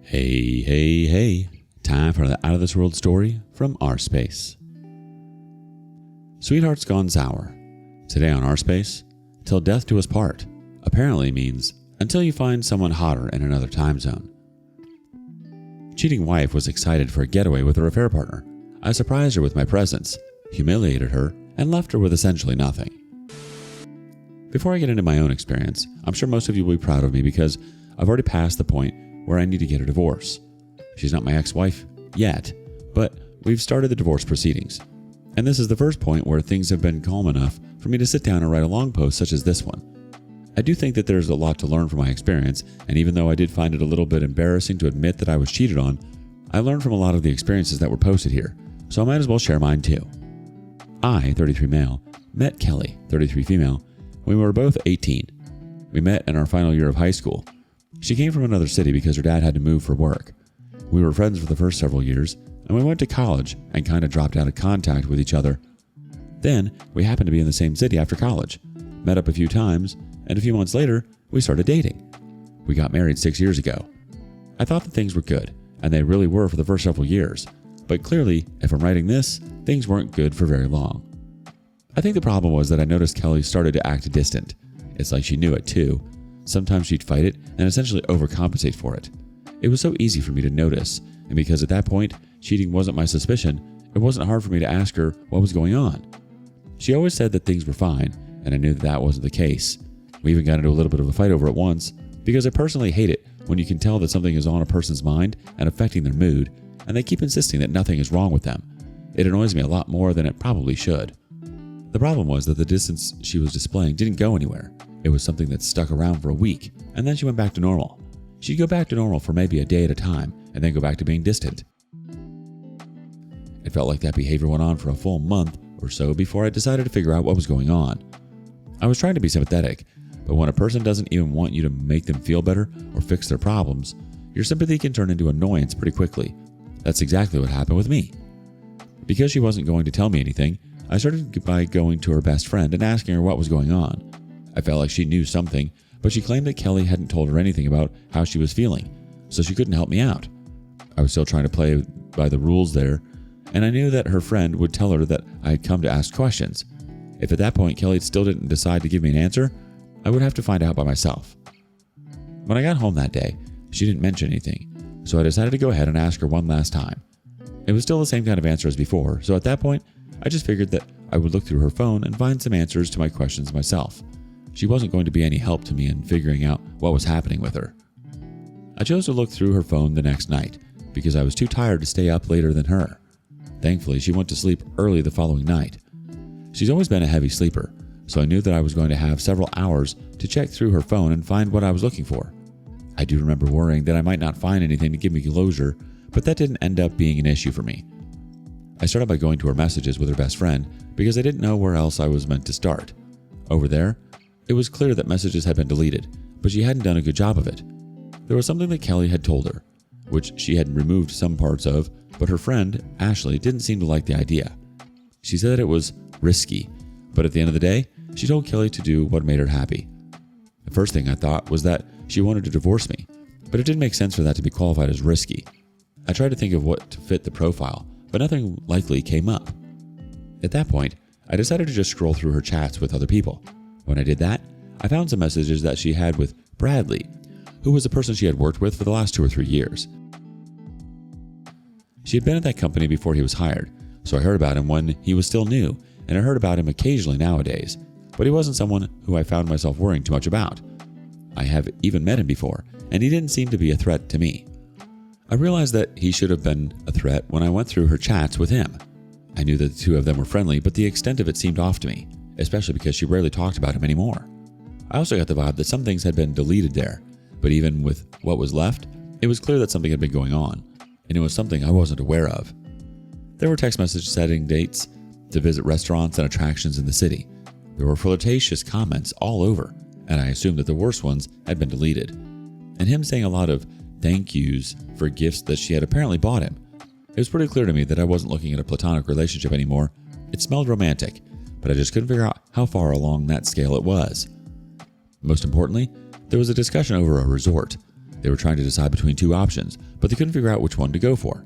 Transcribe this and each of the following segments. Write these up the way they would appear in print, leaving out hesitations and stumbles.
Hey, hey, hey. Time for the Out of This World story from rSpace. Sweetheart's Gone Sour. Today on rSpace, Till Death Do Us Part apparently means until you find someone hotter in another time zone. Cheating wife was excited for a getaway with her affair partner. I surprised her with my presence, humiliated her, and left her with essentially nothing. Before I get into my own experience, I'm sure most of you will be proud of me because I've already passed the point where I need to get a divorce. She's not my ex-wife yet, but we've started the divorce proceedings. And this is the first point where things have been calm enough for me to sit down and write a long post such as this one. I do think that there's a lot to learn from my experience, and even though I did find it a little bit embarrassing to admit that I was cheated on, I learned from a lot of the experiences that were posted here, so I might as well share mine too. I, 33 male, met Kelly, 33 female, when we were both 18. We met in our final year of high school. She came from another city because her dad had to move for work. We were friends for the first several years, and we went to college and kind of dropped out of contact with each other. Then, we happened to be in the same city after college, met up a few times, and a few months later, we started dating. We got married 6 years ago. I thought that things were good, and they really were for the first several years, but clearly, if I'm writing this, things weren't good for very long. I think the problem was that I noticed Kelly started to act distant. It's like she knew it too. Sometimes she'd fight it and essentially overcompensate for it. It was so easy for me to notice, and because at that point, cheating wasn't my suspicion, it wasn't hard for me to ask her what was going on. She always said that things were fine, and I knew that that wasn't the case. We even got into a little bit of a fight over it once, because I personally hate it when you can tell that something is on a person's mind and affecting their mood, and they keep insisting that nothing is wrong with them. It annoys me a lot more than it probably should. The problem was that the distance she was displaying didn't go anywhere. It was something that stuck around for a week, and then she went back to normal. She'd go back to normal for maybe a day at a time, and then go back to being distant. It felt like that behavior went on for a full month or so before I decided to figure out what was going on. I was trying to be sympathetic, but when a person doesn't even want you to make them feel better or fix their problems, your sympathy can turn into annoyance pretty quickly. That's exactly what happened with me. Because she wasn't going to tell me anything, I started by going to her best friend and asking her what was going on. I felt like she knew something, but she claimed that Kelly hadn't told her anything about how she was feeling, so she couldn't help me out. I was still trying to play by the rules there, and I knew that her friend would tell her that I had come to ask questions. If at that point Kelly still didn't decide to give me an answer, I would have to find out by myself. When I got home that day, she didn't mention anything, so I decided to go ahead and ask her one last time. It was still the same kind of answer as before, so at that point, I just figured that I would look through her phone and find some answers to my questions myself. She wasn't going to be any help to me in figuring out what was happening with her. I chose to look through her phone the next night because I was too tired to stay up later than her. Thankfully, she went to sleep early the following night. She's always been a heavy sleeper, so I knew that I was going to have several hours to check through her phone and find what I was looking for. I do remember worrying that I might not find anything to give me closure, but that didn't end up being an issue for me. I started by going to her messages with her best friend because I didn't know where else I was meant to start. Over there, it was clear that messages had been deleted, but she hadn't done a good job of it. There was something that Kelly had told her, which she had removed some parts of, but her friend, Ashley, didn't seem to like the idea. She said it was risky, but at the end of the day, she told Kelly to do what made her happy. The first thing I thought was that she wanted to divorce me, but it didn't make sense for that to be qualified as risky. I tried to think of what to fit the profile, but nothing likely came up. At that point, I decided to just scroll through her chats with other people. When I did that, I found some messages that she had with Bradley, who was a person she had worked with for the last 2 or 3 years. She had been at that company before he was hired, so I heard about him when he was still new, and I heard about him occasionally nowadays, but he wasn't someone who I found myself worrying too much about. I have even met him before, and he didn't seem to be a threat to me. I realized that he should have been a threat when I went through her chats with him. I knew that the two of them were friendly, but the extent of it seemed off to me, especially because she rarely talked about him anymore. I also got the vibe that some things had been deleted there, but even with what was left, it was clear that something had been going on, and it was something I wasn't aware of. There were text messages setting dates to visit restaurants and attractions in the city. There were flirtatious comments all over, and I assumed that the worst ones had been deleted. And him saying a lot of thank yous for gifts that she had apparently bought him. It was pretty clear to me that I wasn't looking at a platonic relationship anymore. It smelled romantic, but I just couldn't figure out how far along that scale it was. Most importantly, there was a discussion over a resort. They were trying to decide between two options, but they couldn't figure out which one to go for.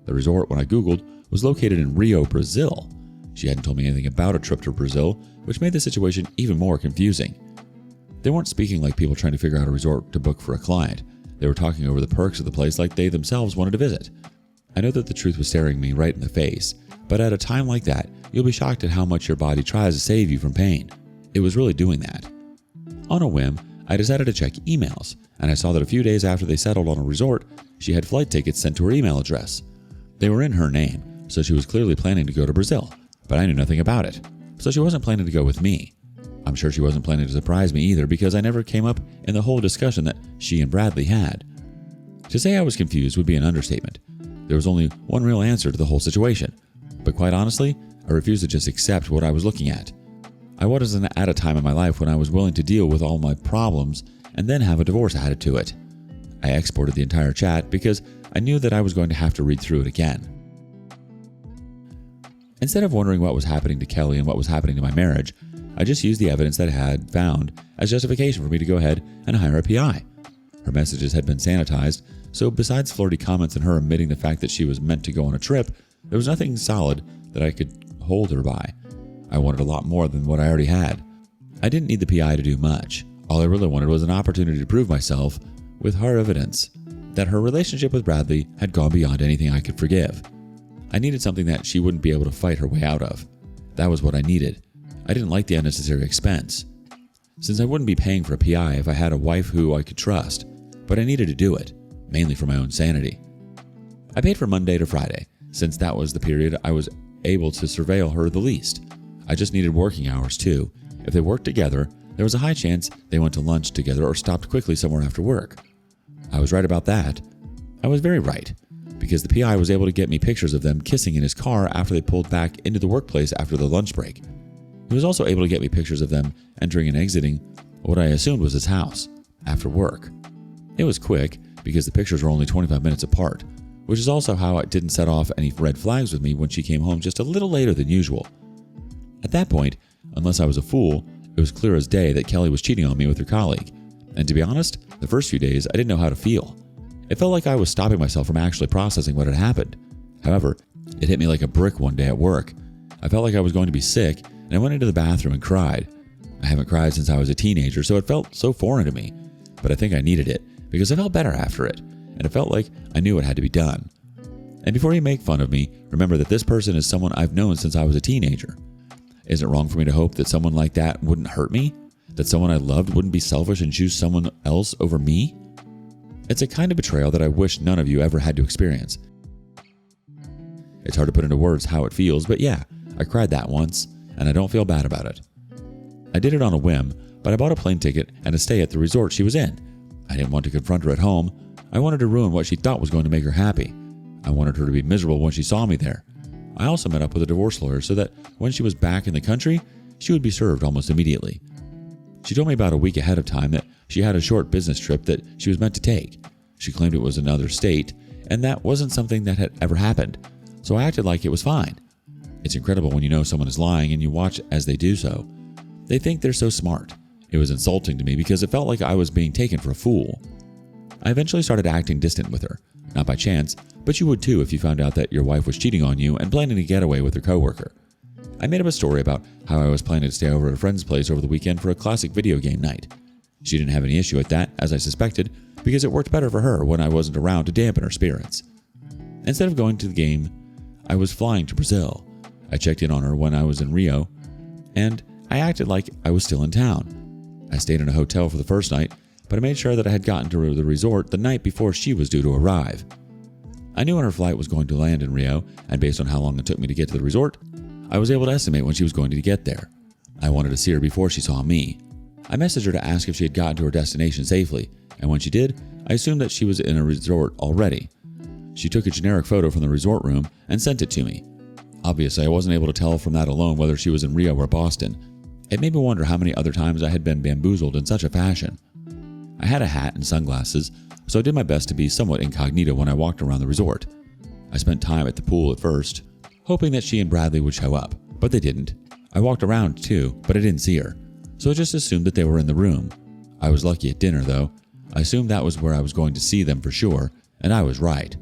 The resort, when I Googled, was located in Rio, Brazil. She hadn't told me anything about a trip to Brazil, which made the situation even more confusing. They weren't speaking like people trying to figure out a resort to book for a client. They were talking over the perks of the place like they themselves wanted to visit. I know that the truth was staring me right in the face, but at a time like that, you'll be shocked at how much your body tries to save you from pain. It was really doing that. On a whim, I decided to check emails, and I saw that a few days after they settled on a resort, she had flight tickets sent to her email address. They were in her name, so she was clearly planning to go to Brazil, but I knew nothing about it, so she wasn't planning to go with me. I'm sure she wasn't planning to surprise me either because I never came up in the whole discussion that she and Bradley had. To say I was confused would be an understatement. There was only one real answer to the whole situation, but quite honestly, I refused to just accept what I was looking at. I wasn't at a time in my life when I was willing to deal with all my problems and then have a divorce added to it. I exported the entire chat because I knew that I was going to have to read through it again. Instead of wondering what was happening to Kelly and what was happening to my marriage, I just used the evidence that I had found as justification for me to go ahead and hire a PI. Her messages had been sanitized, so besides flirty comments and her admitting the fact that she was meant to go on a trip, there was nothing solid that I could hold her by. I wanted a lot more than what I already had. I didn't need the PI to do much. All I really wanted was an opportunity to prove myself with hard evidence that her relationship with Bradley had gone beyond anything I could forgive. I needed something that she wouldn't be able to fight her way out of. That was what I needed. I didn't like the unnecessary expense. Since I wouldn't be paying for a PI if I had a wife who I could trust, but I needed to do it, mainly for my own sanity. I paid for Monday to Friday, since that was the period I was able to surveil her the least. I just needed working hours too. If they worked together, there was a high chance they went to lunch together or stopped quickly somewhere after work. I was right about that. I was very right, because the PI was able to get me pictures of them kissing in his car after they pulled back into the workplace after the lunch break. He was also able to get me pictures of them entering and exiting what I assumed was his house after work. It was quick because the pictures were only 25 minutes apart, which is also how it didn't set off any red flags with me when she came home just a little later than usual. At that point, unless I was a fool, it was clear as day that Kelly was cheating on me with her colleague. And to be honest, the first few days I didn't know how to feel. It felt like I was stopping myself from actually processing what had happened. However, it hit me like a brick one day at work. I felt like I was going to be sick, and I went into the bathroom and cried. I haven't cried since I was a teenager, so it felt so foreign to me. But I think I needed it, because I felt better after it, and it felt like I knew it had to be done. And before you make fun of me, remember that this person is someone I've known since I was a teenager. Is it wrong for me to hope that someone like that wouldn't hurt me? That someone I loved wouldn't be selfish and choose someone else over me? It's a kind of betrayal that I wish none of you ever had to experience. It's hard to put into words how it feels, but yeah, I cried that once, and I don't feel bad about it. I did it on a whim, but I bought a plane ticket and a stay at the resort she was in. I didn't want to confront her at home. I wanted to ruin what she thought was going to make her happy. I wanted her to be miserable when she saw me there. I also met up with a divorce lawyer so that when she was back in the country, she would be served almost immediately. She told me about a week ahead of time that she had a short business trip that she was meant to take. She claimed it was another state, and that wasn't something that had ever happened, so I acted like it was fine. It's incredible when you know someone is lying and you watch as they do so. They think they're so smart. It was insulting to me because it felt like I was being taken for a fool. I eventually started acting distant with her, not by chance, but you would too if you found out that your wife was cheating on you and planning to get away with her coworker. I made up a story about how I was planning to stay over at a friend's place over the weekend for a classic video game night. She didn't have any issue with that, as I suspected, because it worked better for her when I wasn't around to dampen her spirits. Instead of going to the game, I was flying to Brazil. I checked in on her when I was in Rio, and I acted like I was still in town. I stayed in a hotel for the first night, but I made sure that I had gotten to the resort the night before she was due to arrive. I knew when her flight was going to land in Rio, and based on how long it took me to get to the resort, I was able to estimate when she was going to get there. I wanted to see her before she saw me. I messaged her to ask if she had gotten to her destination safely, and when she did, I assumed that she was in a resort already. She took a generic photo from the resort room and sent it to me. Obviously, I wasn't able to tell from that alone whether she was in Rio or Boston. It made me wonder how many other times I had been bamboozled in such a fashion. I had a hat and sunglasses, so I did my best to be somewhat incognito when I walked around the resort. I spent time at the pool at first, hoping that she and Bradley would show up, but they didn't. I walked around too, but I didn't see her, so I just assumed that they were in the room. I was lucky at dinner though. I assumed that was where I was going to see them for sure, and I was right.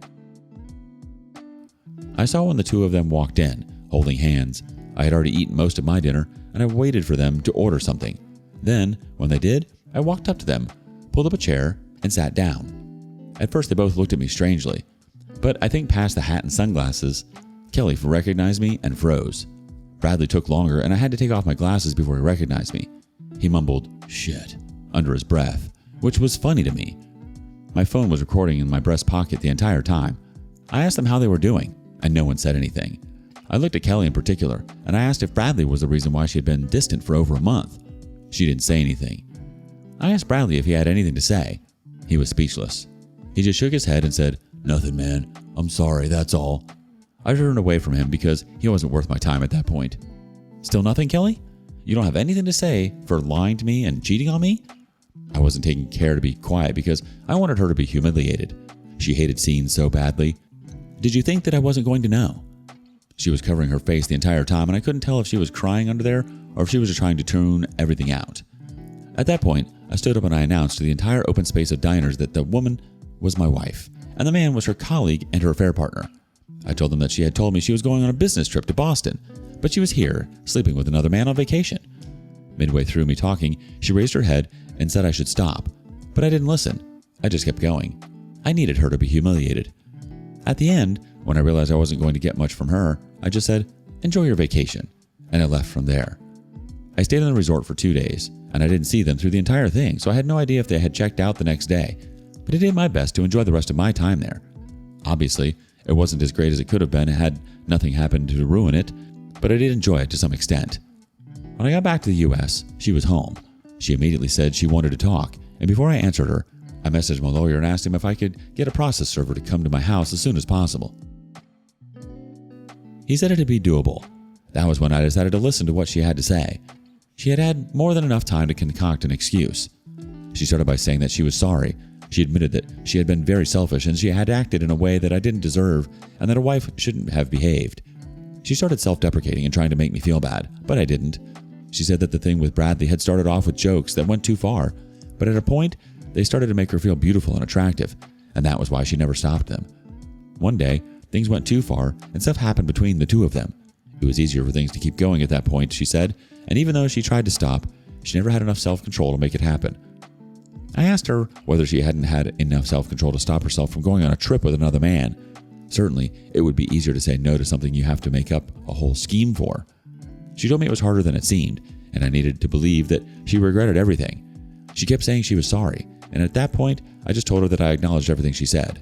I saw when the two of them walked in, holding hands. I had already eaten most of my dinner, and I waited for them to order something. Then, when they did, I walked up to them, pulled up a chair, and sat down. At first, they both looked at me strangely, but I think past the hat and sunglasses, Kelly recognized me and froze. Bradley took longer, and I had to take off my glasses before he recognized me. He mumbled, "Shit," under his breath, which was funny to me. My phone was recording in my breast pocket the entire time. I asked them how they were doing, and no one said anything. I looked at Kelly in particular, and I asked if Bradley was the reason why she had been distant for over a month. She didn't say anything. I asked Bradley if he had anything to say. He was speechless. He just shook his head and said, "Nothing, man. I'm sorry, that's all." I turned away from him because he wasn't worth my time at that point. "Still nothing, Kelly? You don't have anything to say for lying to me and cheating on me?" I wasn't taking care to be quiet because I wanted her to be humiliated. She hated scenes so badly. "Did you think that I wasn't going to know?" She was covering her face the entire time, and I couldn't tell if she was crying under there or if she was just trying to tune everything out. At that point, I stood up and I announced to the entire open space of diners that the woman was my wife, and the man was her colleague and her affair partner. I told them that she had told me she was going on a business trip to Boston, but she was here, sleeping with another man on vacation. Midway through me talking, she raised her head and said I should stop, but I didn't listen. I just kept going. I needed her to be humiliated. At the end, when I realized I wasn't going to get much from her, I just said, "Enjoy your vacation," and I left from there. I stayed in the resort for 2 days, and I didn't see them through the entire thing, so I had no idea if they had checked out the next day, but I did my best to enjoy the rest of my time there. Obviously, it wasn't as great as it could have been had nothing happened to ruin it, but I did enjoy it to some extent. When I got back to the US, she was home. She immediately said she wanted to talk, and before I answered her, I messaged my lawyer and asked him if I could get a process server to come to my house as soon as possible. He said it'd be doable. That was when I decided to listen to what she had to say. She had had more than enough time to concoct an excuse. She started by saying that she was sorry. She admitted that she had been very selfish and she had acted in a way that I didn't deserve and that a wife shouldn't have behaved. She started self-deprecating and trying to make me feel bad, but I didn't. She said that the thing with Bradley had started off with jokes that went too far, but at a point, they started to make her feel beautiful and attractive, and that was why she never stopped them. One day, things went too far and stuff happened between the two of them. It was easier for things to keep going at that point, she said, and even though she tried to stop, she never had enough self-control to make it happen. I asked her whether she hadn't had enough self-control to stop herself from going on a trip with another man. Certainly, it would be easier to say no to something you have to make up a whole scheme for. She told me it was harder than it seemed, and I needed to believe that she regretted everything. She kept saying she was sorry, and at that point, I just told her that I acknowledged everything she said.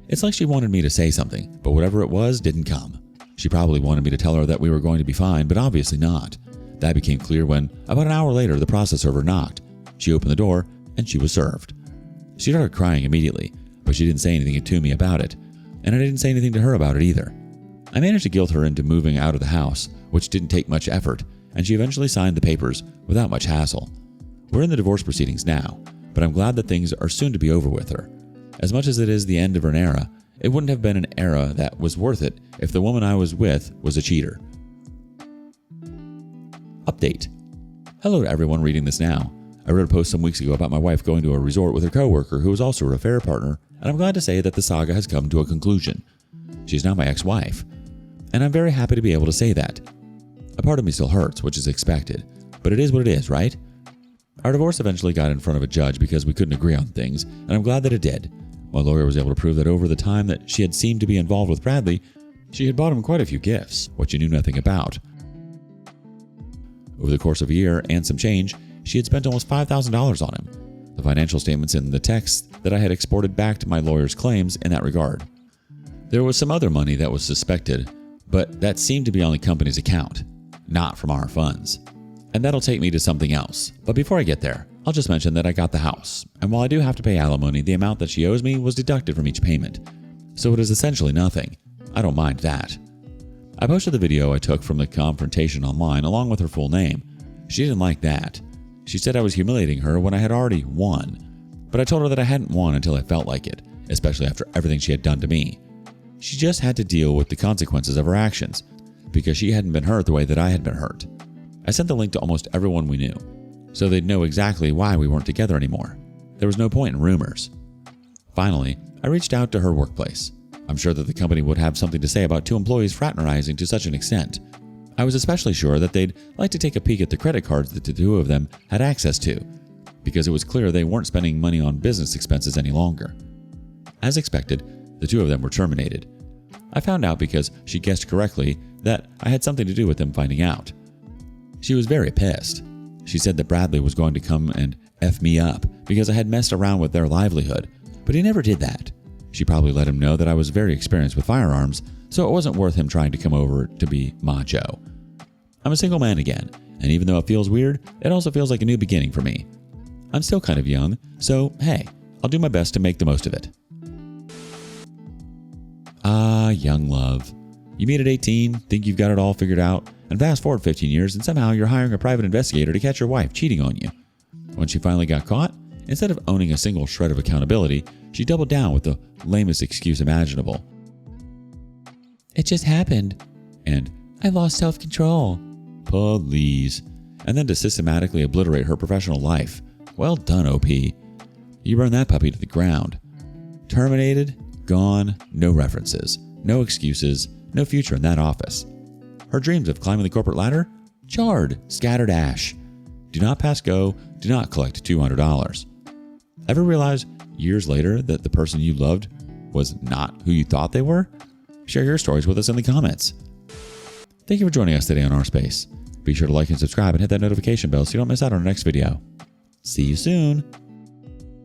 It's like she wanted me to say something, but whatever it was didn't come. She probably wanted me to tell her that we were going to be fine, but obviously not. That became clear when, about an hour later, the process server knocked. She opened the door, and she was served. She started crying immediately, but she didn't say anything to me about it, and I didn't say anything to her about it either. I managed to guilt her into moving out of the house, which didn't take much effort, and she eventually signed the papers without much hassle. We're in the divorce proceedings now, but I'm glad that things are soon to be over with her. As much as it is the end of an era, it wouldn't have been an era that was worth it if the woman I was with was a cheater. Update. Hello to everyone reading this now. I wrote a post some weeks ago about my wife going to a resort with her coworker who was also her affair partner, and I'm glad to say that the saga has come to a conclusion. She's now my ex-wife, and I'm very happy to be able to say that. A part of me still hurts, which is expected, but it is what it is, right? Our divorce eventually got in front of a judge because we couldn't agree on things, and I'm glad that it did. My lawyer was able to prove that over the time that she had seemed to be involved with Bradley, she had bought him quite a few gifts, which he knew nothing about. Over the course of a year and some change, she had spent almost $5,000 on him. The financial statements in the text that I had exported back to my lawyer's claims in that regard. There was some other money that was suspected, but that seemed to be on the company's account, not from our funds. And that'll take me to something else. But before I get there, I'll just mention that I got the house, and while I do have to pay alimony, the amount that she owes me was deducted from each payment. So it is essentially nothing. I don't mind that. I posted the video I took from the confrontation online along with her full name. She didn't like that. She said I was humiliating her when I had already won. But I told her that I hadn't won until I felt like it, especially after everything she had done to me. She just had to deal with the consequences of her actions, because she hadn't been hurt the way that I had been hurt. I sent the link to almost everyone we knew, so they'd know exactly why we weren't together anymore. There was no point in rumors. Finally, I reached out to her workplace. I'm sure that the company would have something to say about two employees fraternizing to such an extent. I was especially sure that they'd like to take a peek at the credit cards that the two of them had access to, because it was clear they weren't spending money on business expenses any longer. As expected, the two of them were terminated. I found out because she guessed correctly that I had something to do with them finding out. She was very pissed. She said that Bradley was going to come and F me up because I had messed around with their livelihood, but he never did that. She probably let him know that I was very experienced with firearms, so it wasn't worth him trying to come over to be macho. I'm a single man again, and even though it feels weird, it also feels like a new beginning for me. I'm still kind of young, so hey, I'll do my best to make the most of it. Young love. You meet at 18, think you've got it all figured out, and fast forward 15 years and somehow you're hiring a private investigator to catch your wife cheating on you. When she finally got caught, instead of owning a single shred of accountability, she doubled down with the lamest excuse imaginable. It just happened. And I lost self-control. Please. And then to systematically obliterate her professional life. Well done, OP. You burned that puppy to the ground. Terminated, gone, no references, no excuses, no future in that office. Her dreams of climbing the corporate ladder? Charred, scattered ash. Do not pass go, do not collect $200. Ever realize years later that the person you loved was not who you thought they were? Share your stories with us in the comments. Thank you for joining us today on rSpace. Be sure to like and subscribe and hit that notification bell so you don't miss out on our next video. See you soon.